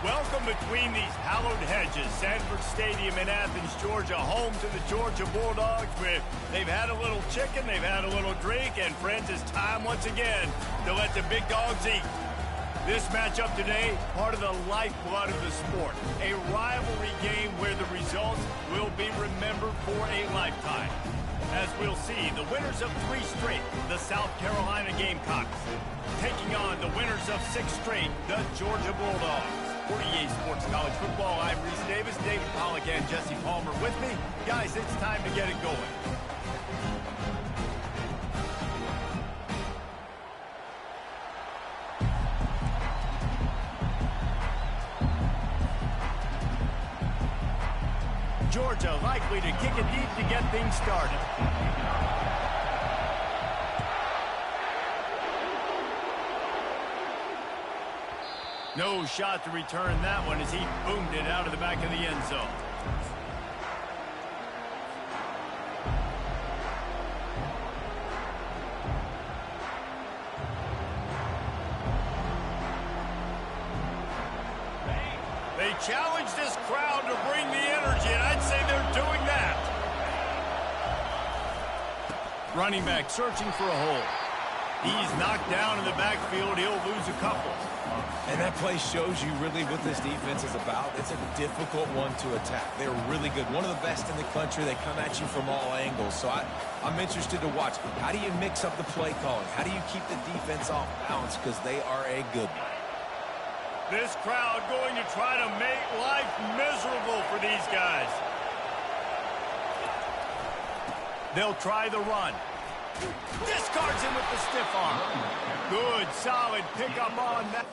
Welcome between these hallowed hedges. Sanford Stadium in Athens, Georgia, home to the Georgia Bulldogs. They've had a little chicken, they've had a little drink, and friends, it's time once again to let the big dogs eat. This matchup today, part of the lifeblood of the sport. A rivalry game where the results will be remembered for a lifetime. As we'll see, the winners of 3 straight, the South Carolina Gamecocks, taking on the winners of 6 straight, the Georgia Bulldogs. For EA Sports College Football, I'm Reese Davis, David Pollack, and Jesse Palmer with me. Guys, it's time to get it going. Georgia likely to kick it deep to get things started. No shot to return that one as he boomed it out of the back of the end zone. They challenge this crowd to bring the energy, and I'd say they're doing that. Running back searching for a hole. He's knocked down in the backfield. He'll lose a couple. And that play shows you really what this defense is about. It's a difficult one to attack. They're really good. One of the best in the country. They come at you from all angles. So I'm interested to watch. How do you mix up the play calling? How do you keep the defense off balance? Because they are a good one. This crowd going to try to make life miserable for these guys. They'll try the run. Discards him with the stiff arm. Good, solid pickup on that.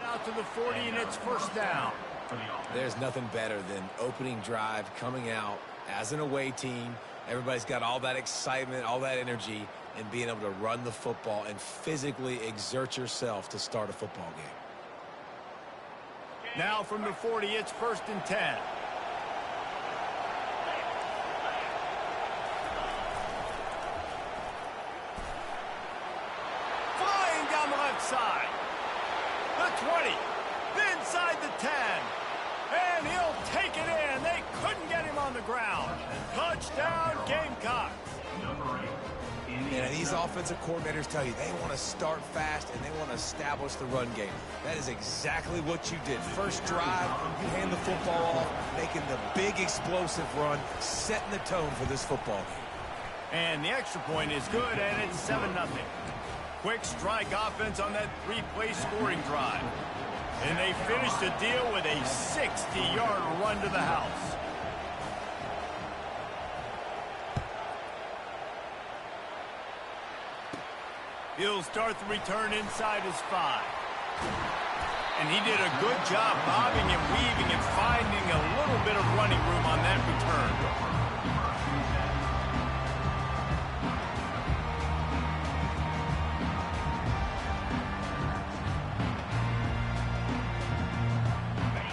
Out to the 40, and it's first down. There's nothing better than opening drive, coming out as an away team. Everybody's got all that excitement, all that energy, and being able to run the football and physically exert yourself to start a football game. Now from the 40, it's 1st and 10. Flying down the left side. The 20, inside the 10, and he'll take it in. They couldn't get him on the ground. Touchdown, Gamecocks. And these offensive coordinators tell you they want to start fast and they want to establish the run game. That is exactly what you did. First drive, you hand the football off, making the big explosive run, setting the tone for this football game. And the extra point is good, and it's 7-0. Quick strike offense on that 3-play scoring drive. And they finish the deal with a 60-yard run to the house. He'll start the return inside his 5. And he did a good job bobbing and weaving and finding a little bit of running room on that return.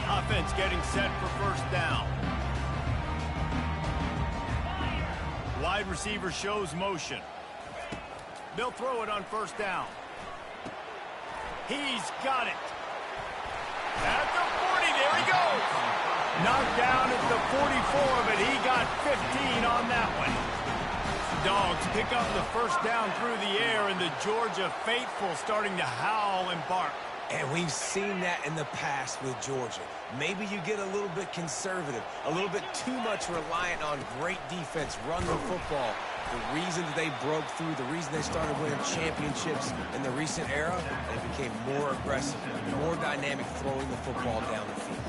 Offense getting set for first down. Wide receiver shows motion. They'll throw it on first down. He's got it. At the 40, there he goes. Knocked down at the 44, but he got 15 on that one. Dogs pick up the first down through the air, and the Georgia faithful starting to howl and bark. And we've seen that in the past with Georgia. Maybe you get a little bit conservative, a little bit too much reliant on great defense, run the football. The reason that they broke through, the reason they started winning championships in the recent era, they became more aggressive, more dynamic throwing the football down the field.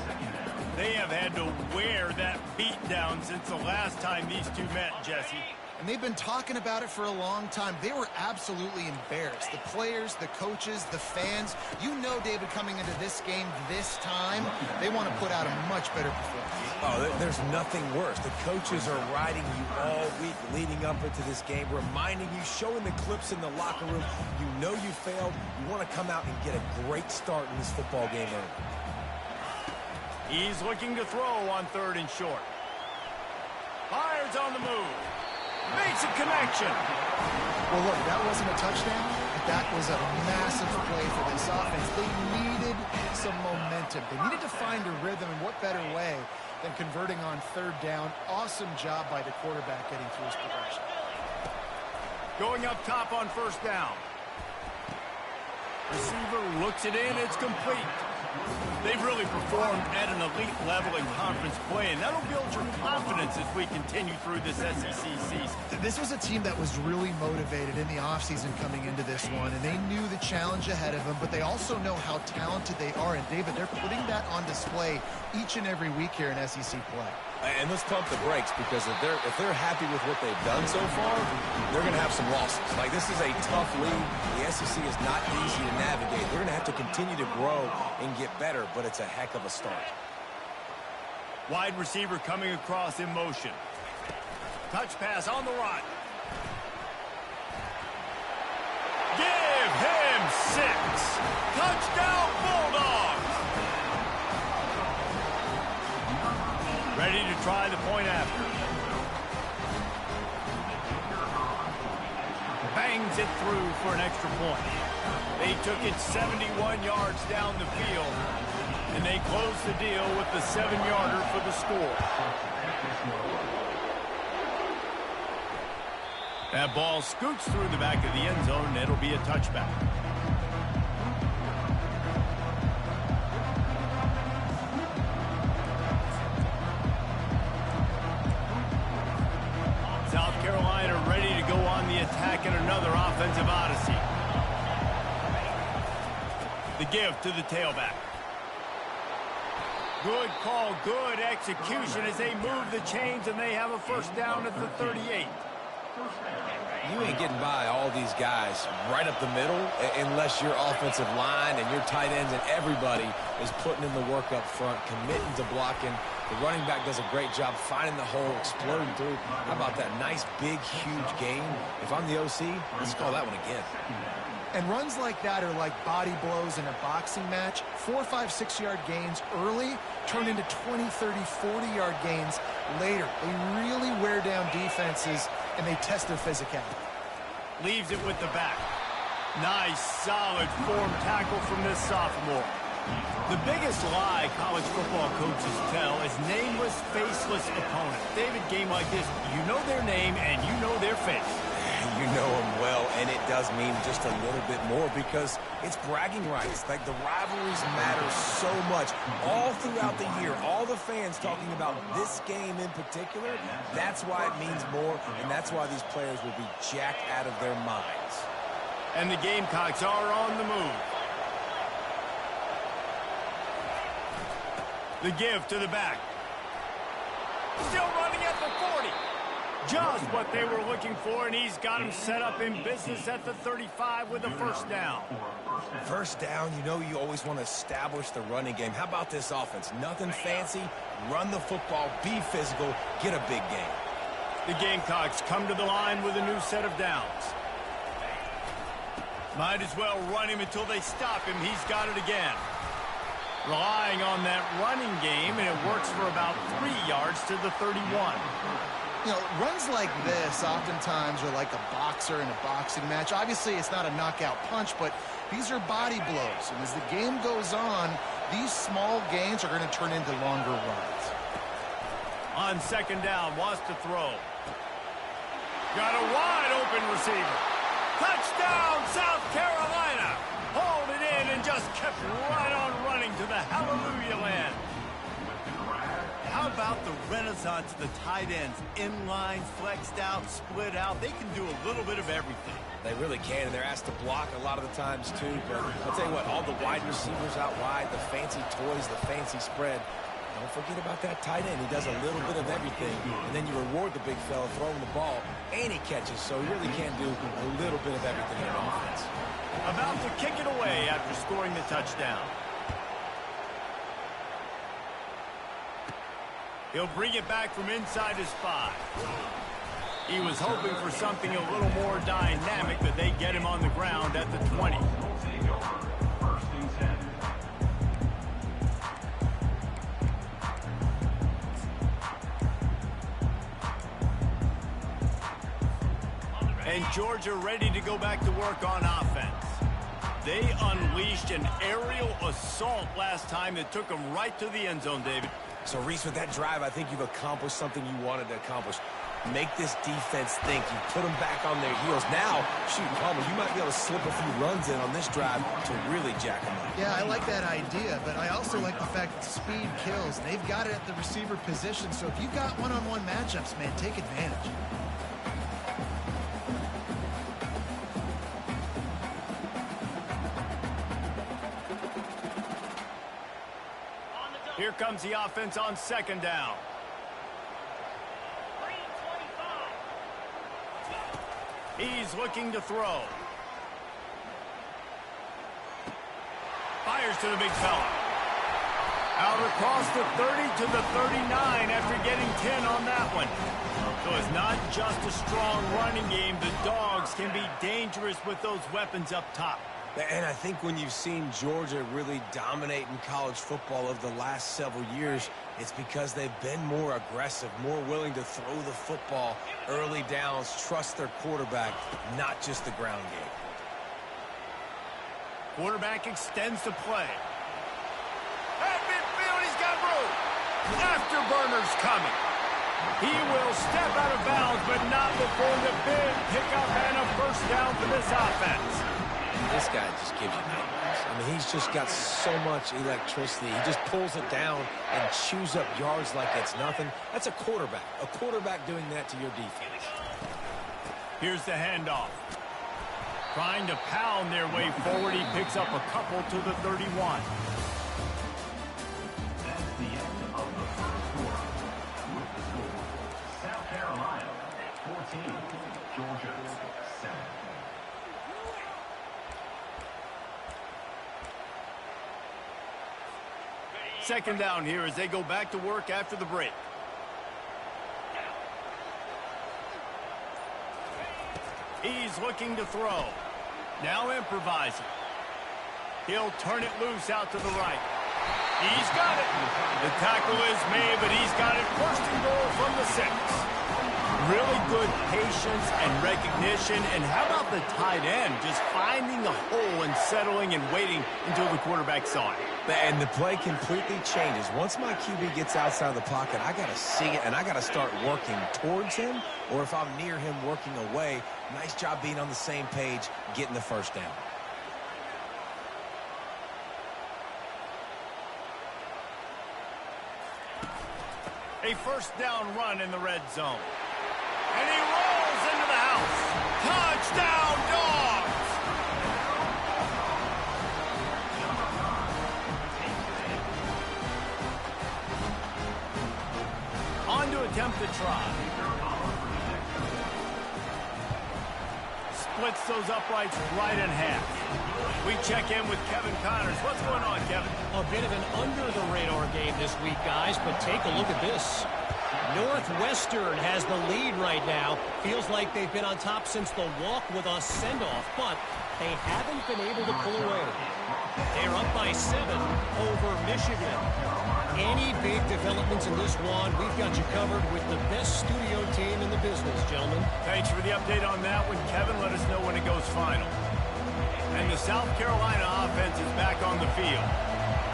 They have had to wear that beat down since the last time these two met, Jesse. And they've been talking about it for a long time. They were absolutely embarrassed. The players, the coaches, the fans. You know, David, coming into this game this time, they want to put out a much better performance. Oh, there's nothing worse. The coaches are riding you all week leading up into this game, reminding you, showing the clips in the locker room. You know you failed. You want to come out and get a great start in this football game early. He's looking to throw on 3rd and short. Fires on the move. Makes a connection. Well, look, that wasn't a touchdown, but that was a massive play for this offense. They needed some momentum. They needed to find a rhythm, and what better way than converting on 3rd down. Awesome job by the quarterback getting through his progression. Going up top on first down. Receiver looks it in. It's complete. They've really performed at an elite level in conference play, and that'll build your confidence as we continue through this SEC season. This was a team that was really motivated in the offseason coming into this one, and they knew the challenge ahead of them, but they also know how talented they are. And, David, they're putting that on display each and every week here in SEC play. And let's pump the brakes, because if they're happy with what they've done so far, they're going to have some losses. Like, this is a tough league. The SEC is not easy to navigate. They're going to have to continue to grow and get better, but it's a heck of a start. Wide receiver coming across in motion. Touch pass on the run. Give him 6. Touchdown Bulldogs. Ready to try the point after. Bangs it through for an extra point. They took it 71 yards down the field, and they closed the deal with the 7-yarder for the score. That ball scoots through the back of the end zone, and it'll be a touchback. South Carolina ready to go on the attack in another offensive odyssey. The give to the tailback. Good call, good execution as they move the chains, and they have a first down at the 38. You ain't getting by all these guys right up the middle unless your offensive line and your tight ends and everybody is putting in the work up front, committing to blocking. The running back does a great job finding the hole, exploding through. How about that nice, big, huge gain? If I'm the OC, let's call that one again. And runs like that are like body blows in a boxing match. 4, 5, 6-yard gains early turn into 20, 30, 40-yard gains later. They really wear down defenses, and they test their physicality. Leaves it with the back. Nice, solid form tackle from this sophomore. The biggest lie college football coaches tell is nameless, faceless opponent. David, game like this, you know their name and you know their face. You know them well, and it does mean just a little bit more because it's bragging rights. Like, the rivalries matter so much all throughout the year. All the fans talking about this game in particular, that's why it means more, and that's why these players will be jacked out of their minds. And the Gamecocks are on the move. The give to the back. Still running at the 40. Just what they were looking for, and he's got him set up in business at the 35 with a first down. First down, you know you always want to establish the running game. How about this offense? Nothing fancy. Run the football, be physical, get a big gain. The Gamecocks come to the line with a new set of downs. Might as well run him until they stop him. He's got it again. Relying on that running game, and it works for about 3 yards to the 31. You know, runs like this oftentimes are like a boxer in a boxing match. Obviously, it's not a knockout punch, but these are body blows. And as the game goes on, these small gains are going to turn into longer runs. On second down, wants to throw. Got a wide open receiver. Touchdown, South Carolina. Hauled it in and just kept right on running to the hallelujah land. How about the renaissance of the tight ends? Inline, flexed out, split out. They can do a little bit of everything. They really can, and they're asked to block a lot of the times, too. But I'll tell you what, all the wide receivers out wide, the fancy toys, the fancy spread. Don't forget about that tight end. He does a little bit of everything, and then you reward the big fella throwing the ball, and he catches, so he really can do a little bit of everything in offense. About to kick it away after scoring the touchdown. He'll bring it back from inside his 5. He was hoping for something a little more dynamic, but they get him on the ground at the 20. And Georgia ready to go back to work on offense. They unleashed an aerial assault last time that took them right to the end zone, David. So, Reese, with that drive, I think you've accomplished something you wanted to accomplish. Make this defense think. You put them back on their heels. Now, shoot, Palmer, you might be able to slip a few runs in on this drive to really jack them up. Yeah, I like that idea, but I also like the fact that speed kills. They've got it at the receiver position, so if you've got one-on-one matchups, man, take advantage. Here comes the offense on second down. He's looking to throw. Fires to the big fella. Out across the 30 to the 39 after getting 10 on that one. So it's not just a strong running game. The Dogs can be dangerous with those weapons up top. And I think when you've seen Georgia really dominate in college football over the last several years, it's because they've been more aggressive, more willing to throw the football early downs, trust their quarterback, not just the ground game. Quarterback extends the play. At midfield, he's got room. Afterburner's coming. He will step out of bounds, but not before the big pickup and a first down for this offense. This guy just gives you nightmares. I mean, he's just got so much electricity. He just pulls it down and chews up yards like it's nothing. That's a quarterback. A quarterback doing that to your defense. Here's the handoff. Trying to pound their way forward. He picks up a couple to the 31. That's the end of the first quarter. With the score, South Carolina 14, Georgia 7. Second down here as they go back to work after the break. He's looking to throw. Now improvising. He'll turn it loose out to the right. He's got it. The tackle is made, but he's got it first and goal from the 6. Really good patience and recognition. And how about the tight end just finding the hole and settling and waiting until the quarterback saw it. And the play completely changes. Once my QB gets outside of the pocket, I got to see it, and I got to start working towards him, or if I'm near him, working away. Nice job being on the same page, getting the first down. A first down run in the red zone. And he rolls into the house. Touchdown, Dogs! On to attempt the try. splits those uprights right in half. We check in with Kevin Connors. What's going on, Kevin? A bit of an under-the-radar game this week, guys, but take a look at this. Northwestern has the lead right now. Feels like they've been on top since the walk with a send-off, but they haven't been able to pull away. They're up by 7 over Michigan. Any big developments in this one, we've got you covered with the best studio team in the business, gentlemen. Thanks for the update on that one, Kevin. Let us know when it goes final. And the South Carolina offense is back on the field.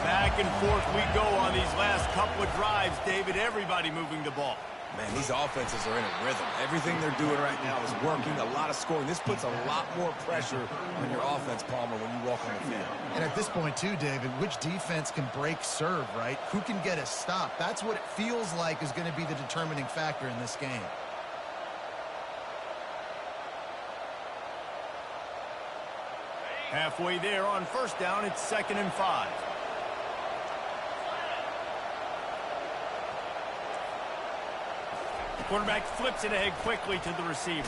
Back and forth we go on these last couple of drives, David. Everybody moving the ball. Man, these offenses are in a rhythm. Everything they're doing right now is working. A lot of scoring. This puts a lot more pressure on your offense, Palmer, when you walk on the field. And at this point, too, David, which defense can break serve, right? Who can get a stop? That's what it feels like is going to be the determining factor in this game. Halfway there on first down, it's 2nd and 5. Quarterback flips it ahead quickly to the receiver.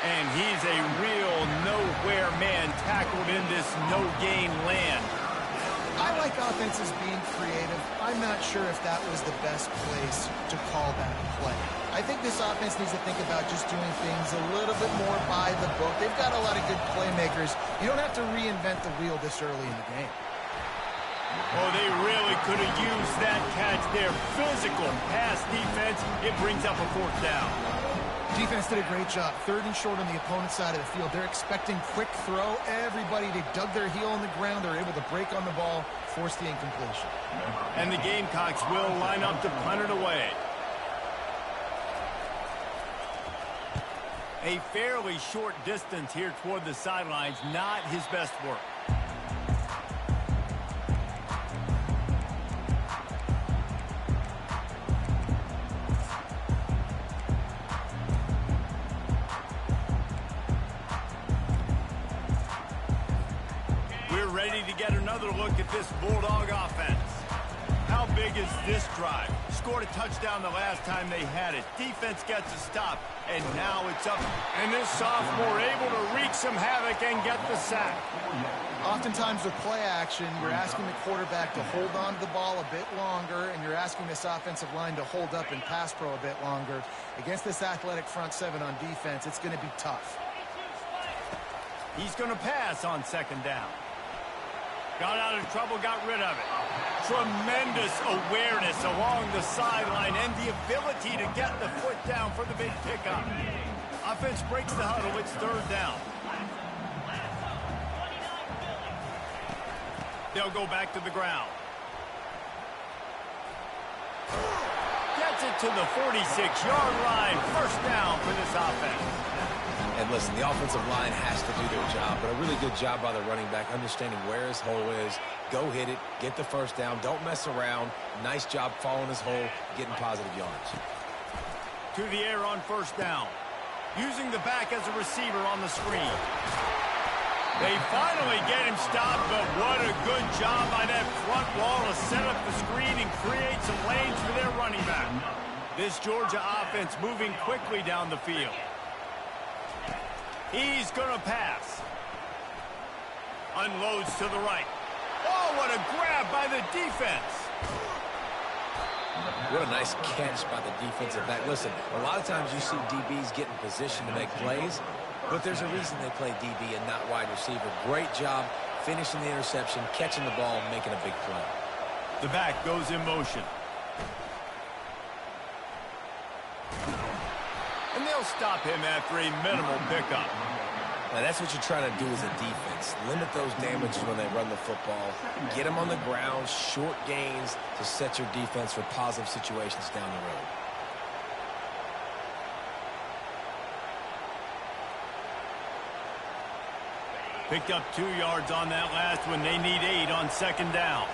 And he's a real nowhere man tackled in this no-gain land. I like offenses being creative. I'm not sure if that was the best place to call that play. I think this offense needs to think about just doing things a little bit more by the book. They've got a lot of good playmakers. You don't have to reinvent the wheel this early in the game. Oh, they really could have used that catch there. Physical pass defense. It brings up a 4th down. Defense did a great job. 3rd and short on the opponent's side of the field. They're expecting quick throw. Everybody, they dug their heel on the ground. They're able to break on the ball, force the incompletion. And the Gamecocks will line up to punt it away. A fairly short distance here toward the sidelines. Not his best work. Ready to get another look at this Bulldog offense. How big is this drive? Scored a touchdown the last time they had it. Defense gets a stop, and now it's up. And this sophomore able to wreak some havoc and get the sack. Oftentimes with play action, you're asking the quarterback to hold on to the ball a bit longer, and you're asking this offensive line to hold up in pass pro a bit longer. Against this athletic front 7 on defense, it's going to be tough. He's going to pass on 2nd down. Got out of trouble, got rid of it. Tremendous awareness along the sideline and the ability to get the foot down for the big pickup. Offense breaks the huddle. It's 3rd down. They'll go back to the ground. Gets it to the 46-yard line. 1st down for this offense. And listen, the offensive line has to do their job, but a really good job by the running back, understanding where his hole is. Go hit it, get the 1st down, don't mess around. Nice job following his hole, getting positive yards. To the air on 1st down. Using the back as a receiver on the screen. They finally get him stopped, but what a good job by that front wall to set up the screen and create some lanes for their running back. This Georgia offense moving quickly down the field. He's going to pass. Unloads to the right. Oh, what a grab by the defense. What a nice catch by the defensive back. Listen, a lot of times you see DBs get in position to make plays, but there's a reason they play DB and not wide receiver. Great job finishing the interception, catching the ball, and making a big play. The back goes in motion. And they'll stop him after a minimal pickup. Now, that's what you're trying to do as a defense. Limit those damages when they run the football. Get them on the ground, short gains to set your defense for positive situations down the road. Picked up 2 yards on that last one. They need 8 on 2nd down.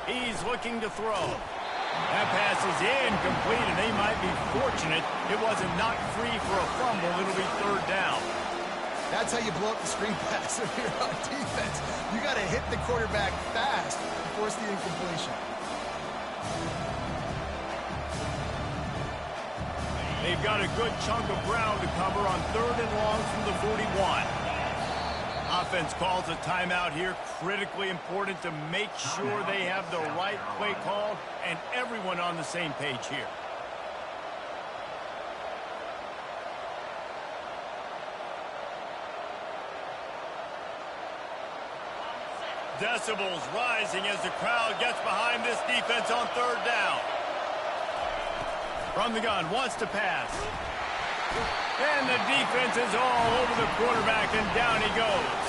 He's looking to throw. That pass is incomplete, and they might be fortunate it wasn't knocked free for a fumble. It'll be 3rd down. That's how you blow up the screen pass if you're on defense. You got to hit the quarterback fast and force the incompletion. They've got a good chunk of ground to cover on 3rd and long from the 41. Offense calls a timeout here. Critically important to make sure they have the right play called and everyone on the same page here. Decibels rising as the crowd gets behind this defense on 3rd down. From the gun, wants to pass. And the defense is all over the quarterback, and down he goes.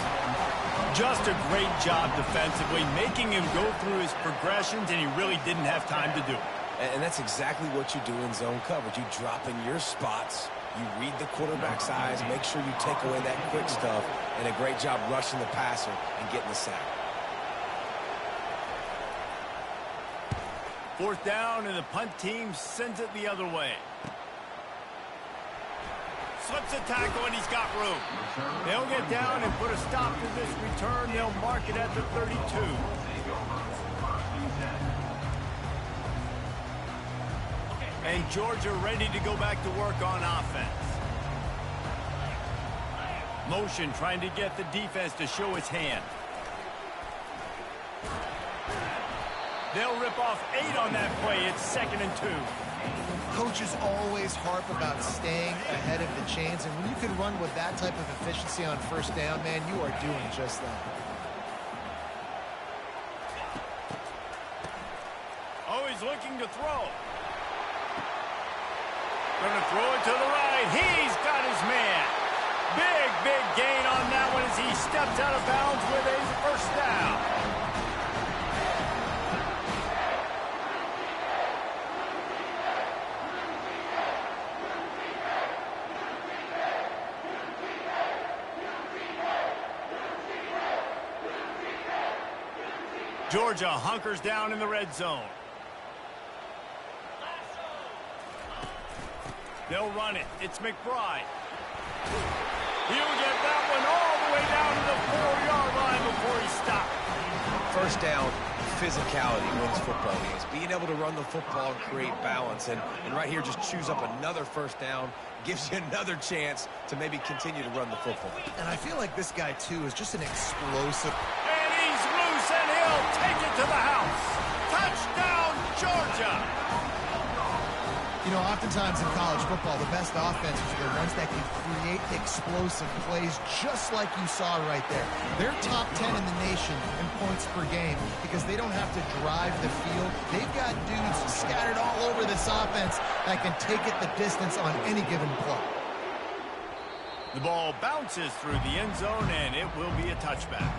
Just a great job defensively, making him go through his progressions, and he really didn't have time to do it. And that's exactly what you do in zone coverage. You drop in your spots, you read the quarterback's eyes, make sure you take away that quick stuff, and a great job rushing the passer and getting the sack. 4th down, and the punt team sends it the other way. Slips a tackle, and he's got room. They'll get down and put a stop to this return. They'll mark it at the 32. And Georgia ready to go back to work on offense. Motion trying to get the defense to show its hand. They'll rip off 8 on that play. It's 2nd and 2. Coaches always harp about staying ahead of the chains, and when you can run with that type of efficiency on 1st down, man, you are doing just that. Always looking to throw. Going to throw it to the right. He's got his man. Big gain on that one as he steps out of bounds with a 1st down. Georgia hunkers down in the red zone. They'll run it. It's McBride. He'll get that one all the way down to the 4-yard line before he stops. 1st down, physicality wins football games. Being able to run the football and create balance. And right here, just choose up another 1st down. Gives you another chance to maybe continue to run the football. And I feel like this guy, too, is just an explosive. And he's loose, and he'll take it to the house. Touchdown, Georgia. You know, oftentimes in college football, the best offenses are the ones that can create explosive plays just like you saw right there. They're top 10 in the nation in points per game because they don't have to drive the field. They've got dudes scattered all over this offense that can take it the distance on any given play. The ball bounces through the end zone, and it will be a touchback.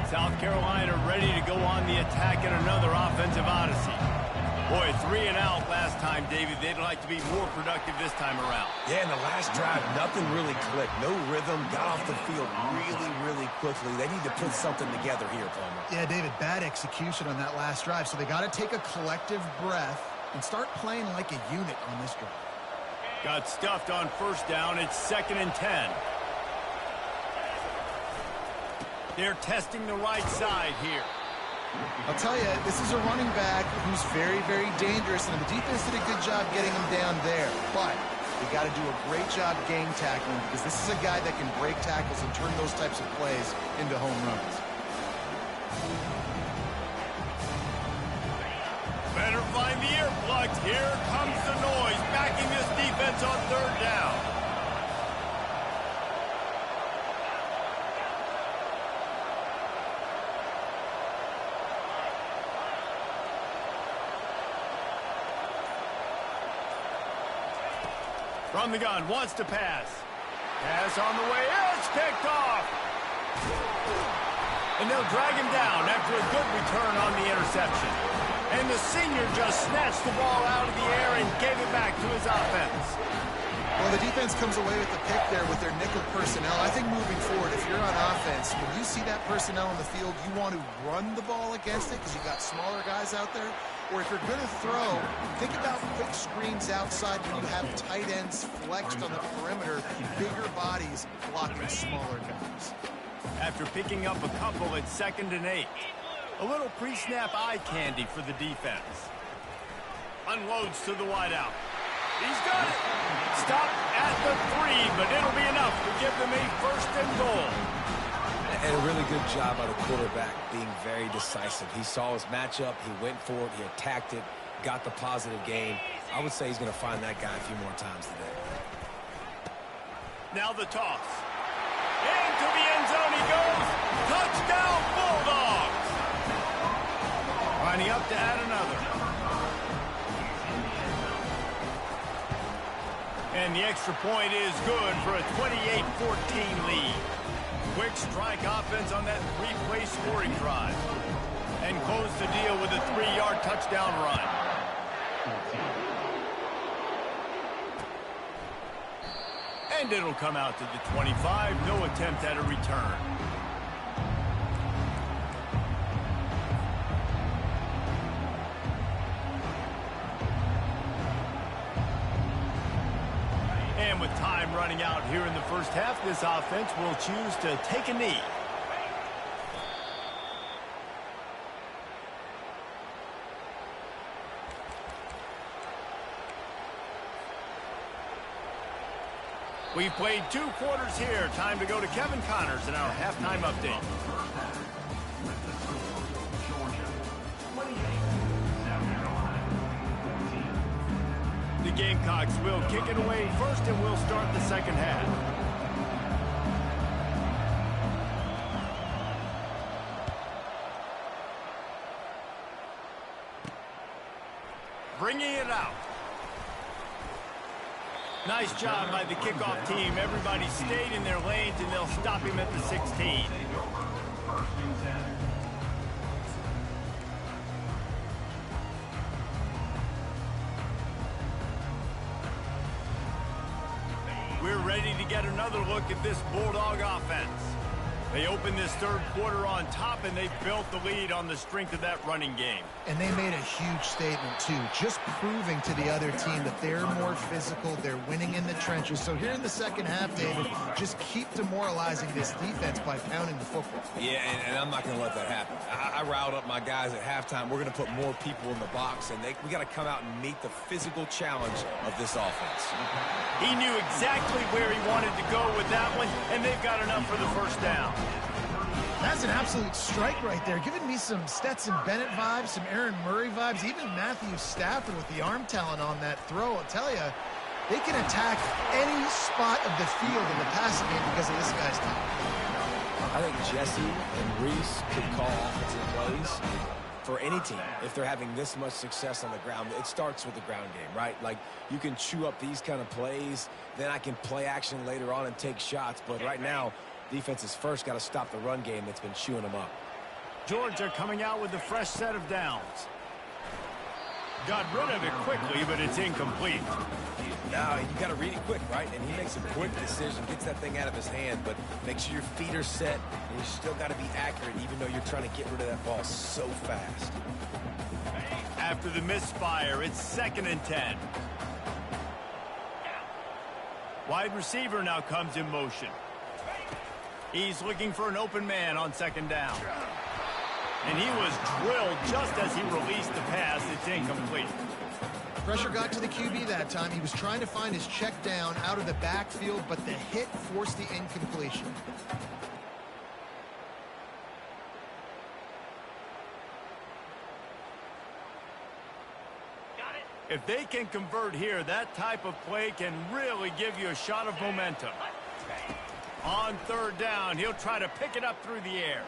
South Carolina ready to go on the attack in another offensive odyssey. Boy, 3 and out last time, David. They'd like to be more productive this time around. Yeah, in the last drive, nothing really clicked. No rhythm, got off the field really quickly. They need to put something together here, Palmer. Yeah, David, bad execution on that last drive, so they got to take a collective breath and start playing like a unit on this drive. Got stuffed on 1st down. It's 2nd and 10. They're testing the right side here. I'll tell you, this is a running back who's very dangerous, and the defense did a good job getting him down there. But you got to do a great job game tackling because this is a guy that can break tackles and turn those types of plays into home runs. Better find the earplugs. Here comes the noise, backing this defense on 3rd down. From the gun, wants to pass. Pass on the way, it's picked off. And they'll drag him down after a good return on the interception. And the senior just snatched the ball out of the air and gave it back to his offense. Well, the defense comes away with the pick there with their nickel personnel. I think moving forward, if you're on offense, when you see that personnel in the field, you want to run the ball against it because you've got smaller guys out there. Or if you're going to throw, think about quick screens outside when you have tight ends flexed on the perimeter, bigger bodies blocking smaller guys. After picking up a couple at 2nd and 8. A little pre-snap eye candy for the defense. Unloads to the wideout. He's got it. Stop at the 3, but it'll be enough to give them a 1st and goal. And a really good job by the quarterback being very decisive. He saw his matchup. He went for it. He attacked it. Got the positive gain. I would say he's going to find that guy a few more times today. Now the toss. Into the end zone he goes. Touchdown, Bulldogs. Lining up to add another. And the extra point is good for a 28-14 lead. Quick strike offense on that 3-play scoring drive. And close the deal with a 3-yard touchdown run. And it'll come out to the 25. No attempt at a return. And with time running out here in the first half, this offense will choose to take a knee. We've played 2 quarters here. Time to go to Kevin Connors in our halftime update. The Gamecocks will kick it away first, and we'll start the second half. Bringing it out. Nice job by the kickoff team. Everybody stayed in their lanes, and they'll stop him at the 16. We're ready to get another look at this Bulldog offense. They opened this third quarter on top, and they built the lead on the strength of that running game. And they made a huge statement, too, just proving to the other team that they're more physical, they're winning in the trenches. So here in the second half, David, just keep demoralizing this defense by pounding the football. Yeah, and I'm not going to let that happen. I riled up my guys at halftime. We're going to put more people in the box, and we got to come out and meet the physical challenge of this offense. He knew exactly where he wanted to go with that one, and they've got enough for the first down. That's an absolute strike right there, giving me some Stetson Bennett vibes, some Aaron Murray vibes, even Matthew Stafford with the arm talent on that throw. I'll tell you, they can attack any spot of the field in the passing game because of this guy's talent. I think Jesse and Reese could call offensive plays for any team if they're having this much success on the ground. It starts with the ground game, right? Like, you can chew up these kind of plays, then I can play action later on and take shots, but right now, defense has first got to stop the run game that's been chewing them up. Georgia coming out with a fresh set of downs. Got rid of it quickly, but it's incomplete. Now, you got to read it quick, right? And he makes a quick decision, gets that thing out of his hand, but make sure your feet are set, and you still got to be accurate, even though you're trying to get rid of that ball so fast. After the misfire, it's 2nd and 10. Wide receiver now comes in motion. He's looking for an open man on 2nd down. And he was drilled just as he released the pass. It's incomplete. Pressure got to the QB that time. He was trying to find his check down out of the backfield, but the hit forced the incompletion. If they can convert here, that type of play can really give you a shot of momentum. On 3rd down, he'll try to pick it up through the air.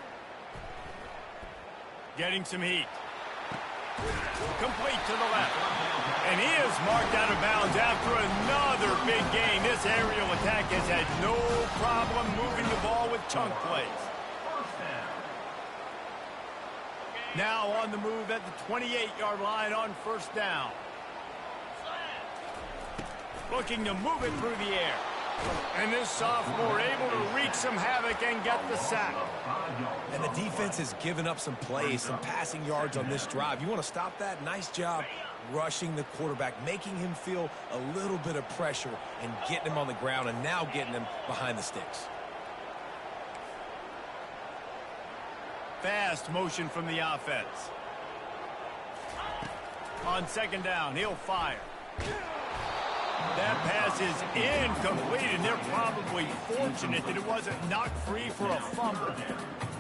Getting some heat. Complete to the left. And he is marked out of bounds after another big gain. This aerial attack has had no problem moving the ball with chunk plays. Now on the move at the 28-yard line on 1st down. Looking to move it through the air. And this sophomore able to wreak some havoc and get the sack. And the defense has given up some plays, some passing yards on this drive. You want to stop that? Nice job rushing the quarterback, making him feel a little bit of pressure and getting him on the ground and now getting him behind the sticks. Fast motion from the offense. On second down, he'll fire. That pass is incomplete, and they're probably fortunate that it wasn't knocked free for a fumble.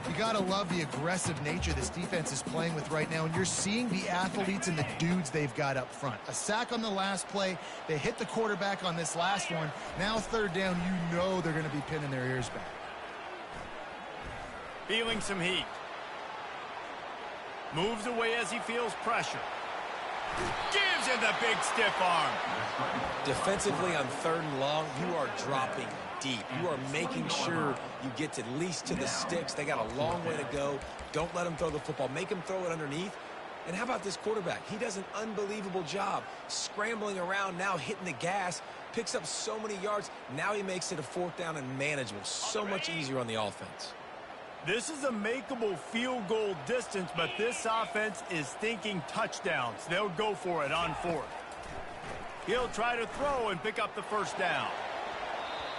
You got to love the aggressive nature this defense is playing with right now, and you're seeing the athletes and the dudes they've got up front. A sack on the last play. They hit the quarterback on this last one. Now third down, you know they're going to be pinning their ears back. Feeling some heat. Moves away as he feels pressure. Gives him the big stiff arm. Defensively on third and long, you are dropping deep. You are making sure you get at least to the sticks. They got a long way to go. Don't let them throw the football. Make them throw it underneath. And how about this quarterback? He does an unbelievable job scrambling around, now hitting the gas, picks up so many yards. Now he makes it a fourth down and manageable. So much easier on the offense. This is a makeable field goal distance, but this offense is thinking touchdowns. They'll go for it on fourth. He'll try to throw and pick up the first down.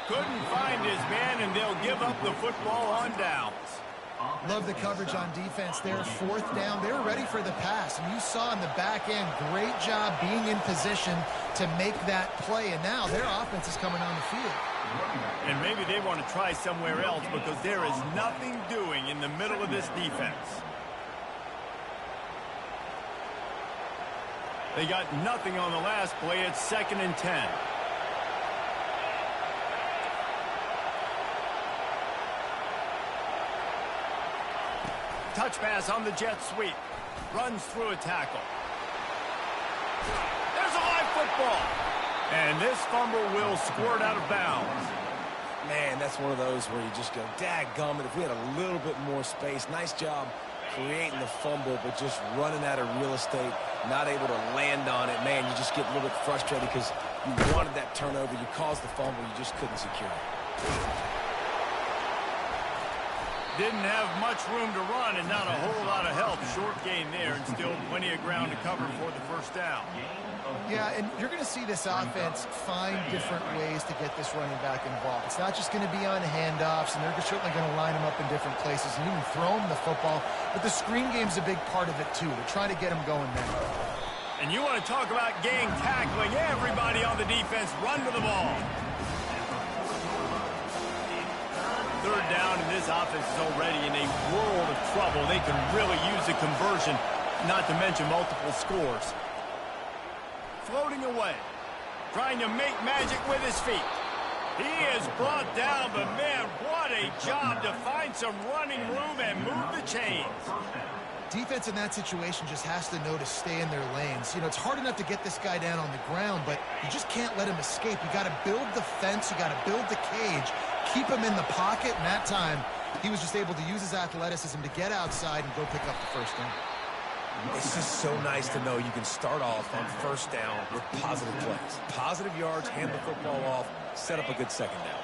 Couldn't find his man, and they'll give up the football on downs. Love the coverage on defense there. Fourth down, they were ready for the pass. And you saw in the back end, great job being in position to make that play. And now their offense is coming on the field. And maybe they want to try somewhere else because there is nothing doing in the middle of this defense. They got nothing on the last play. It's 2nd and 10. Touch pass on the jet sweep. Runs through a tackle. There's a live football. And this fumble will squirt out of bounds. Man, that's one of those where you just go, dadgummit, if we had a little bit more space. Nice job creating the fumble, but just running out of real estate, not able to land on it. Man, you just get a little bit frustrated because you wanted that turnover. You caused the fumble. You just couldn't secure it. Didn't have much room to run and not a whole lot of help. Short gain there and still plenty of ground to cover for the first down. Yeah, and you're going to see this offense find different ways to get this running back involved. It's not just going to be on handoffs, and they're certainly going to line him up in different places and even throw him the football. But the screen game's a big part of it, too. They're trying to get him going now. And you want to talk about gang tackling. Everybody on the defense run to the ball. Third down, and this offense is already in a world of trouble. They can really use a conversion, not to mention multiple scores. Floating away, trying to make magic with his feet. He is brought down, but man, what a job to find some running room and move the chains. Defense in that situation just has to know to stay in their lanes. You know, it's hard enough to get this guy down on the ground, but you just can't let him escape. You got to build the fence. You got to build the cage. Keep him in the pocket, and that time he was just able to use his athleticism to get outside and go pick up the first down. It's just so nice to know you can start off on first down with positive plays. Positive yards, hand the football off, set up a good second down.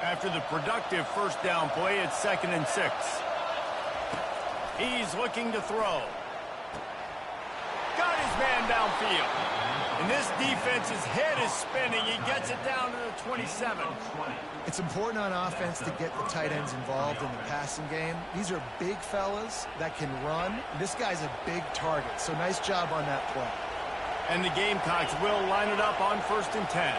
After the productive first down play, it's 2nd and 6. He's looking to throw. Got his man downfield. And this defense's head is spinning. He gets it down to the 27. It's important on offense to get the tight ends involved in the passing game. These are big fellas that can run. This guy's a big target, so nice job on that play. And the Gamecocks will line it up on 1st and 10.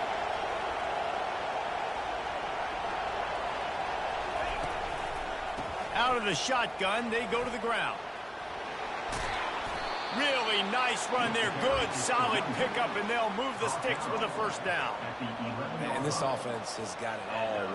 Out of the shotgun, they go to the ground. Really nice run there. Good, solid pickup, and they'll move the sticks with a first down. And this offense has got it all,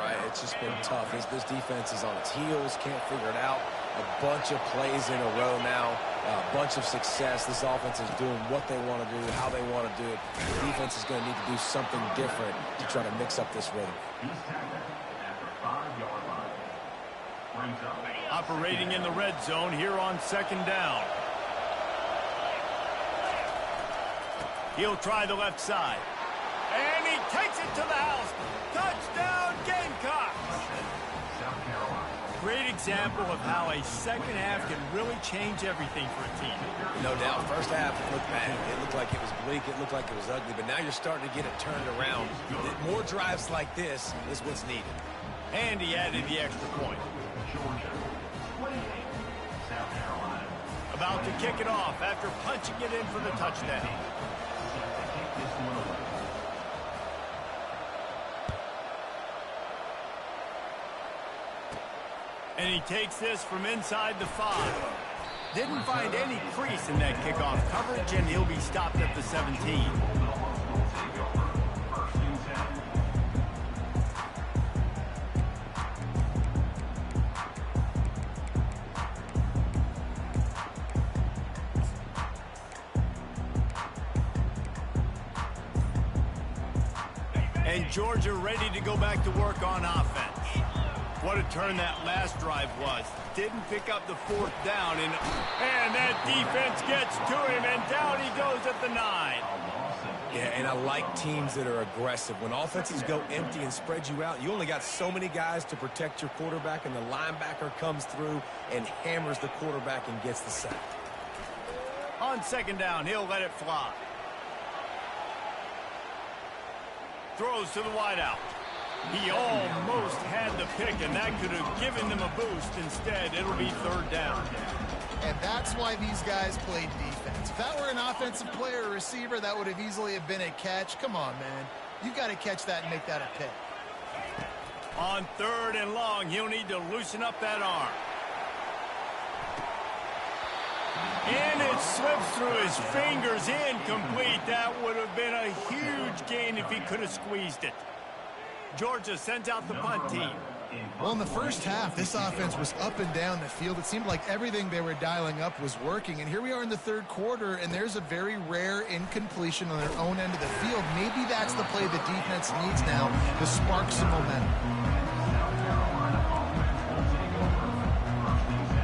right? It's just been tough. This defense is on its heels, can't figure it out. A bunch of plays in a row now, a bunch of success. This offense is doing what they want to do, how they want to do it. The defense is going to need to do something different to try to mix up this rhythm. Operating in the red zone here on 2nd down. He'll try the left side. And he takes it to the house. Touchdown, Gamecock! South Carolina. Great example of how a second half can really change everything for a team. No doubt. First half looked bad. It looked like it was bleak. It looked like it was ugly. But now you're starting to get it turned around. More drives like this is what's needed. And he added the extra point. Georgia, 28. South Carolina. About to kick it off after punching it in for the touchdown. Set to kick this one away. And he takes this from inside the 5. Didn't find any crease in that kickoff coverage, and he'll be stopped at the 17. Bulldogs will take over. First and 10. And Georgia ready to go back to work on offense. What a turn that last drive was. Didn't pick up the 4th down, and that defense gets to him, and down he goes at the 9. Yeah, and I like teams that are aggressive. When offenses go empty and spread you out, you only got so many guys to protect your quarterback, and the linebacker comes through and hammers the quarterback and gets the sack. On second down, he'll let it fly. Throws to the wideout. He almost had the pick, and that could have given them a boost. Instead, it'll be 3rd down. And that's why these guys played defense. If that were an offensive player or receiver, that would have easily have been a catch. Come on, man. You got to catch that and make that a pick. On 3rd and long, he'll need to loosen up that arm. And it slips through his fingers, incomplete. That would have been a huge gain if he could have squeezed it. Georgia sends out the punt team. Well, in the first half, this offense was up and down the field. It seemed like everything they were dialing up was working. And here we are in the 3rd quarter, and there's a very rare incompletion on their own end of the field. Maybe that's the play the defense needs now to spark some momentum. South Carolina offense will take over. First and 10.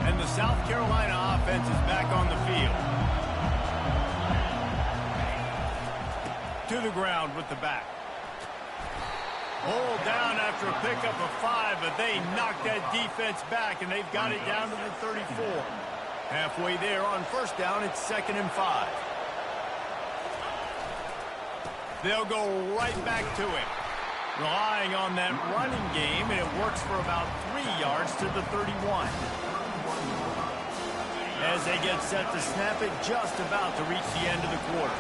And the South Carolina offense is back on the field. To the ground with the back. Hold down after a pickup of 5, but they knocked that defense back, and they've got it down to the 34. Halfway there on 1st down, it's 2nd and 5. They'll go right back to him. Relying on that running game, and it works for about 3 yards to the 31. As they get set to snap it, just about to reach the end of the quarter.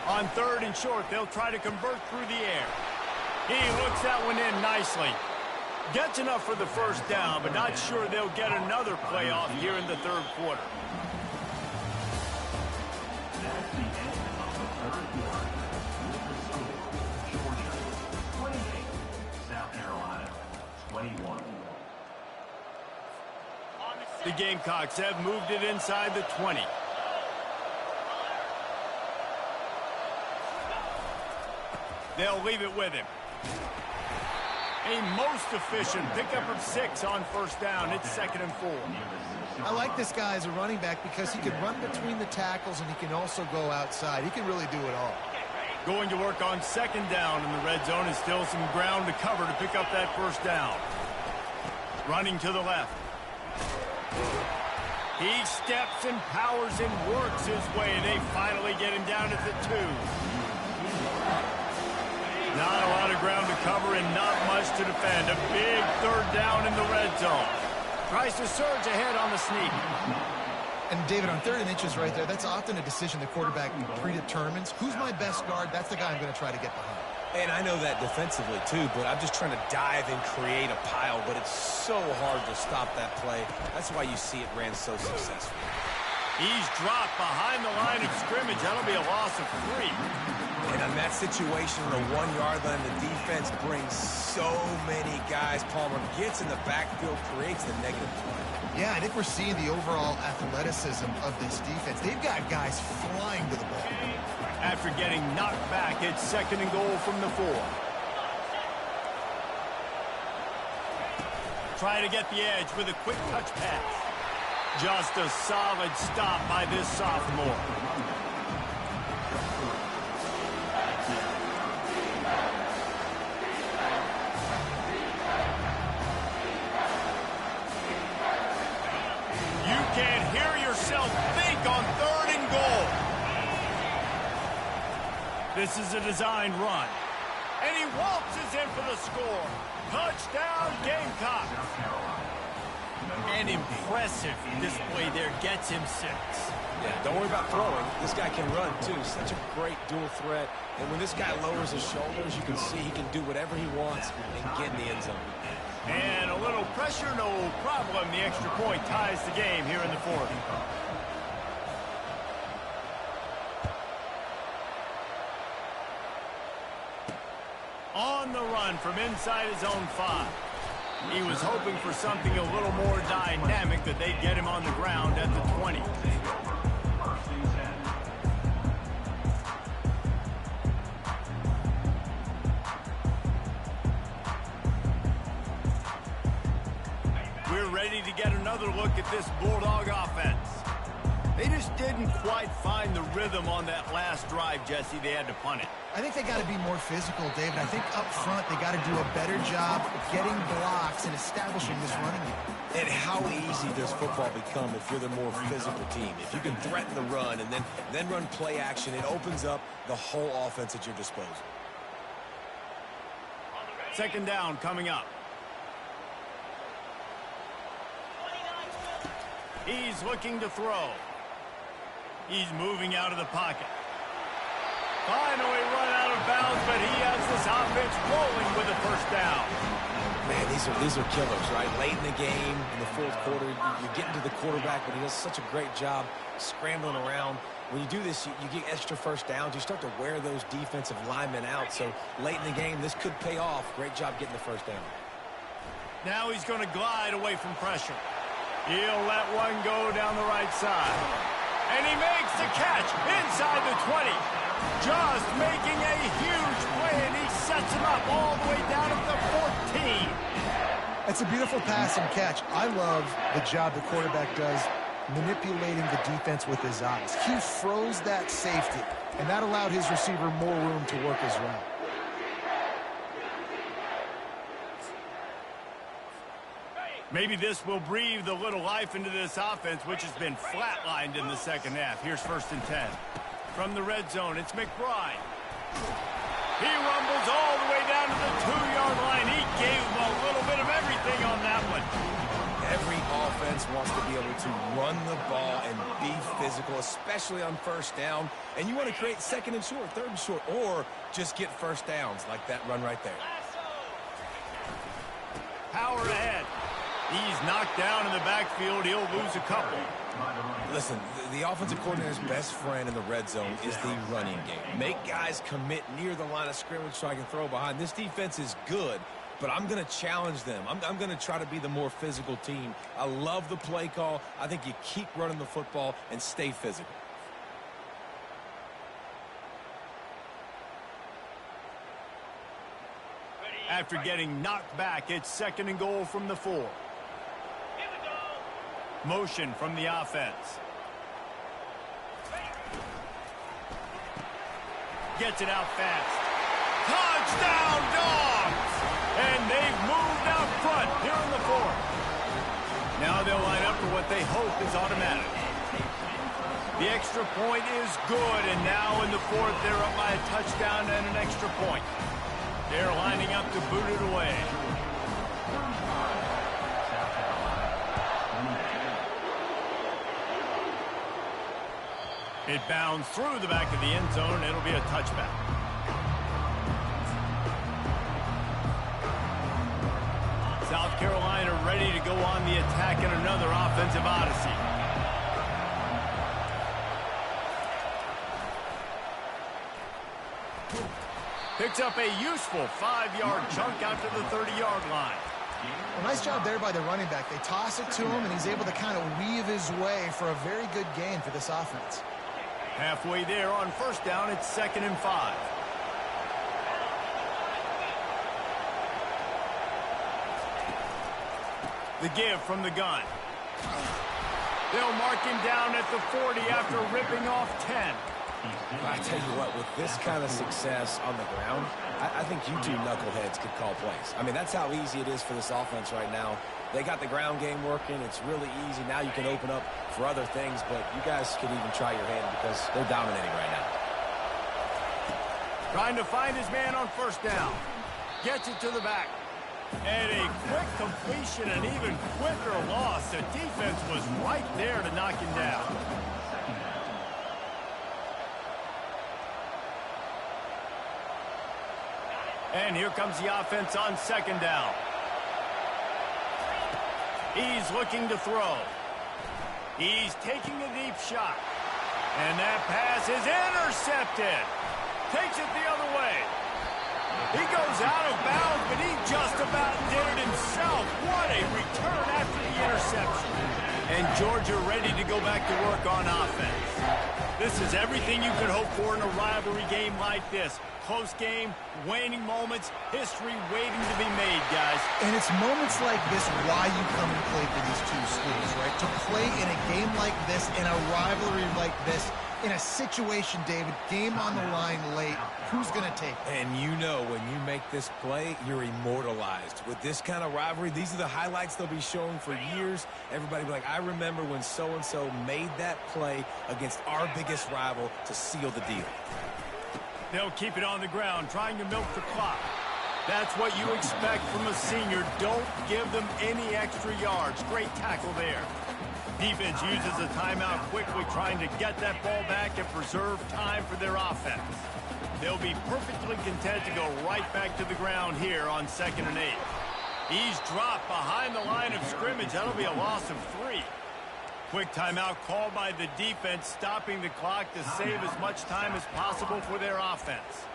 On 3rd and short, they'll try to convert through the air. He looks that one in nicely. Gets enough for the 1st down, but not sure they'll get another play off here in the 3rd quarter. That's the end of the 3rd quarter. With the score, Georgia 28, South Carolina 21. The Gamecocks have moved it inside the 20. They'll leave it with him. A most efficient pickup of 6 on 1st down. It's 2nd and 4. I like this guy as a running back because he can run between the tackles and he can also go outside. He can really do it all. Going to work on 2nd down in the red zone, is still some ground to cover to pick up that 1st down. Running to the left. He steps and powers and works his way. They finally get him down at the 2. Not a lot of ground to cover and not much to defend. A big 3rd down in the red zone. Tries to surge ahead on the sneak. And David, on 3rd and inches right there, that's often a decision the quarterback predetermines. Who's my best guard? That's the guy I'm going to try to get behind. And I know that defensively, too, but I'm just trying to dive and create a pile, but it's so hard to stop that play. That's why you see it ran so successful. He's dropped behind the line of scrimmage. That'll be a loss of 3. And on that situation, the 1-yard line, the defense brings so many guys. Palmer gets in the backfield, creates the negative play. Yeah, I think we're seeing the overall athleticism of this defense. They've got guys flying to the ball. After getting knocked back, it's 2nd and goal from the 4. try to get the edge with a quick touch pass. Just a solid stop by this sophomore. You can't hear yourself think on 3rd and goal. This is a designed run. And he waltzes in for the score. Touchdown, Gamecock. An impressive display there gets him 6. Yeah, don't worry about throwing. This guy can run, too. Such a great dual threat. And when this guy lowers his shoulders, you can see he can do whatever he wants and get in the end zone. And a little pressure, no problem. The extra point ties the game here in the 4th. On the run from inside his own 5. He was hoping for something a little more dynamic, that they'd get him on the ground at the 20. We're ready to get another look at this Bulldog offense. They just didn't quite find the rhythm on that last drive, Jesse. They had to punt it. I think they got to be more physical, David. I think up front they got to do a better job getting blocks and establishing this running game. And how easy does football become if you're the more physical team? If you can threaten the run and then run play action, it opens up the whole offense at your disposal. 2nd down coming up. He's looking to throw. He's moving out of the pocket. Finally run out of bounds, but he has this offense rolling with a 1st down. Man, these are killers, right? Late in the game, in the 4th quarter, you're getting to the quarterback, but he does such a great job scrambling around. When you do this, you get extra 1st downs. You start to wear those defensive linemen out. So late in the game, this could pay off. Great job getting the 1st down. Now he's going to glide away from pressure. He'll let one go down the right side. And he makes the catch inside the 20. Just making a huge play, and he sets him up all the way down at the 14. It's a beautiful pass and catch. I love the job the quarterback does manipulating the defense with his eyes. He froze that safety, and that allowed his receiver more room to work his route. Maybe this will breathe a little life into this offense, which has been flatlined in the 2nd half. Here's 1st and 10. From the red zone, it's McBride. He rumbles all the way down to the 2-yard line. He gave him a little bit of everything on that one. Every offense wants to be able to run the ball and be physical, especially on 1st down. And you want to create 2nd and short, 3rd and short, or just get 1st downs like that run right there. Power ahead. He's knocked down in the backfield. He'll lose a couple. Listen, the offensive coordinator's best friend in the red zone is the running game. Make guys commit near the line of scrimmage so I can throw behind. This defense is good, but I'm going to challenge them. I'm going to try to be the more physical team. I love the play call. I think you keep running the football and stay physical. After getting knocked back, it's 2nd and goal from the 4. Motion from the offense. Gets it out fast. Touchdown, Dogs! And they've moved out front here in the 4th. Now they'll line up for what they hope is automatic. The extra point is good, and now in the 4th, they're up by a touchdown and an extra point. They're lining up to boot it away. It bounds through the back of the end zone. It'll be a touchback. South Carolina ready to go on the attack in another offensive odyssey. Picks up a useful 5-yard chunk out to the 30-yard line. Well, nice job there by the running back. They toss it to him, and he's able to kind of weave his way for a very good gain for this offense. Halfway there on 1st down, it's 2nd and 5. The give from the gun. They'll mark him down at the 40 after ripping off 10. I tell you what, with this kind of success on the ground, I think you two knuckleheads could call plays. I mean, that's how easy it is for this offense right now. They got the ground game working. It's really easy. Now you can open up for other things, but you guys could even try your hand because they're dominating right now. Trying to find his man on first down. Gets it to the back. And a quick completion, an even quicker loss. The defense was right there to knock him down. And here comes the offense on second down. He's looking to throw. He's taking a deep shot. And that pass is intercepted. Takes it the other way. He goes out of bounds, but he just about did it himself. What a return after the interception. And Georgia ready to go back to work on offense. This is everything you could hope for in a rivalry game like this. Close game, waning moments, history waiting to be made, guys. And it's moments like this why you come and play for these two schools, right? To play in a game like this, in a rivalry like this, in a situation, David, game on the line late, who's going to take it? And you know when you make this play, you're immortalized. With this kind of rivalry, these are the highlights they'll be showing for years. Everybody will be like, I remember when so-and-so made that play against our biggest rival to seal the deal. They'll keep it on the ground, trying to milk the clock. That's what you expect from a senior. Don't give them any extra yards. Great tackle there. Defense uses a timeout quickly, trying to get that ball back and preserve time for their offense. They'll be perfectly content to go right back to the ground here on 2nd and 8. He's dropped behind the line of scrimmage. That'll be a loss of 3. Quick timeout called by the defense, stopping the clock to save as much time as possible for their offense.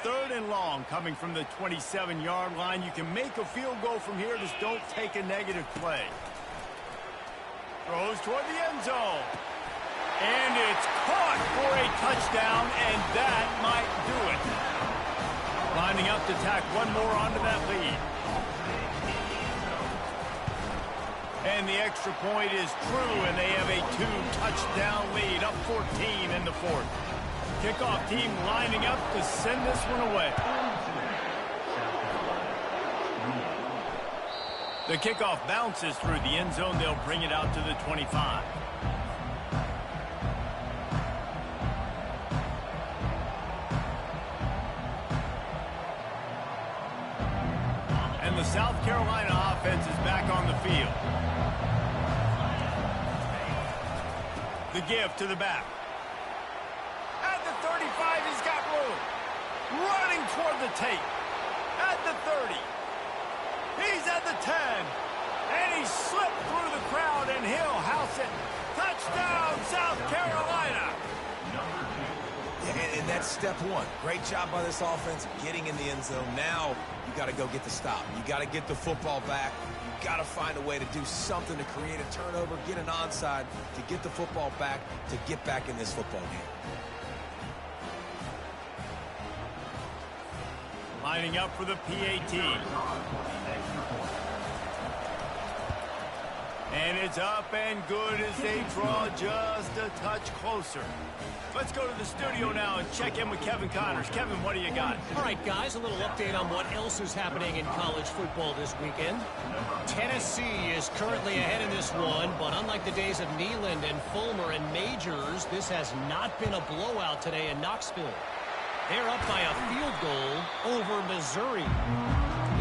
3rd and long coming from the 27-yard line. You can make a field goal from here. Just don't take a negative play. Throws toward the end zone. And it's caught for a touchdown, and that might do it. Lining up to tack one more onto that lead. And the extra point is true, and they have a 2-touchdown lead, up 14 in the 4th. Kickoff team lining up to send this one away. The kickoff bounces through the end zone. They'll bring it out to the 25. And the South Carolina offense is back on the field. The give to the back. At the 35, he's got room. Running toward the tape. At the 30. He's at the 10. And he slipped through the crowd, and he'll house it. Touchdown, South Carolina. And that's step one. Great job by this offense getting in the end zone. Now you got to go get the stop. You got to get the football back. You got to find a way to do something to create a turnover, get an onside, to get the football back, to get back in this football game. Lining up for the PAT. And it's up and good as they draw just a touch closer. Let's go to the studio now and check in with Kevin Connors. Kevin, what do you got? All right, guys, a little update on what else is happening in college football this weekend. Tennessee is currently ahead in this one, but unlike the days of Neyland and Fulmer and Majors, this has not been a blowout today in Knoxville. They're up by a field goal over Missouri.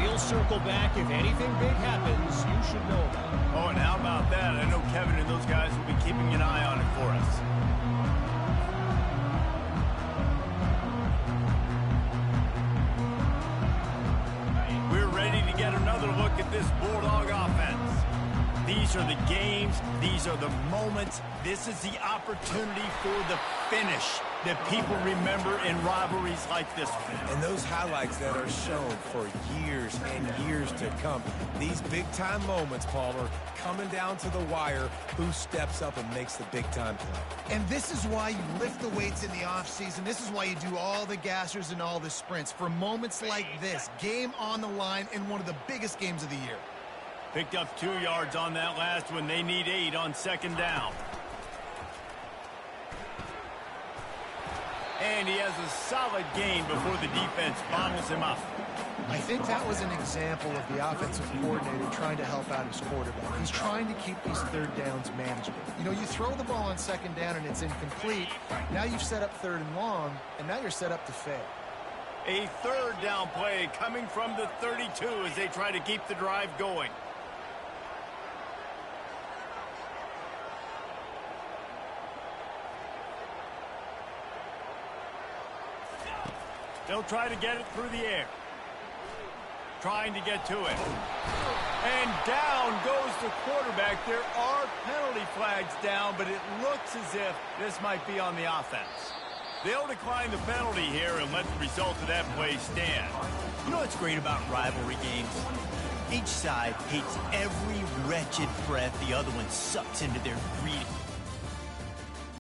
We'll circle back. If anything big happens, you should know about it. Oh, and how about that? I know Kevin and those guys will be keeping an eye on it for us. We're ready to get another look at this Bulldog offense. These are the games. These are the moments. This is the opportunity for the finish that people remember in rivalries like this one. And those highlights that are shown for years and years to come. These big-time moments, Palmer, coming down to the wire, who steps up and makes the big-time play. And this is why you lift the weights in the offseason. This is why you do all the gassers and all the sprints. For moments like this, game on the line in one of the biggest games of the year. Picked up 2 yards on that last one. They need 8 on second down. And he has a solid gain before the defense bottles him up. I think that was an example of the offensive coordinator trying to help out his quarterback. He's trying to keep these third downs manageable. You know, you throw the ball on second down and it's incomplete. Now you've set up third and long, and now you're set up to fail. A third down play coming from the 32 as they try to keep the drive going. They'll try to get it through the air. Trying to get to it. And down goes the quarterback. There are penalty flags down, but it looks as if this might be on the offense. They'll decline the penalty here and let the result of that play stand. You know what's great about rivalry games? Each side hates every wretched breath the other one sucks into their greedy.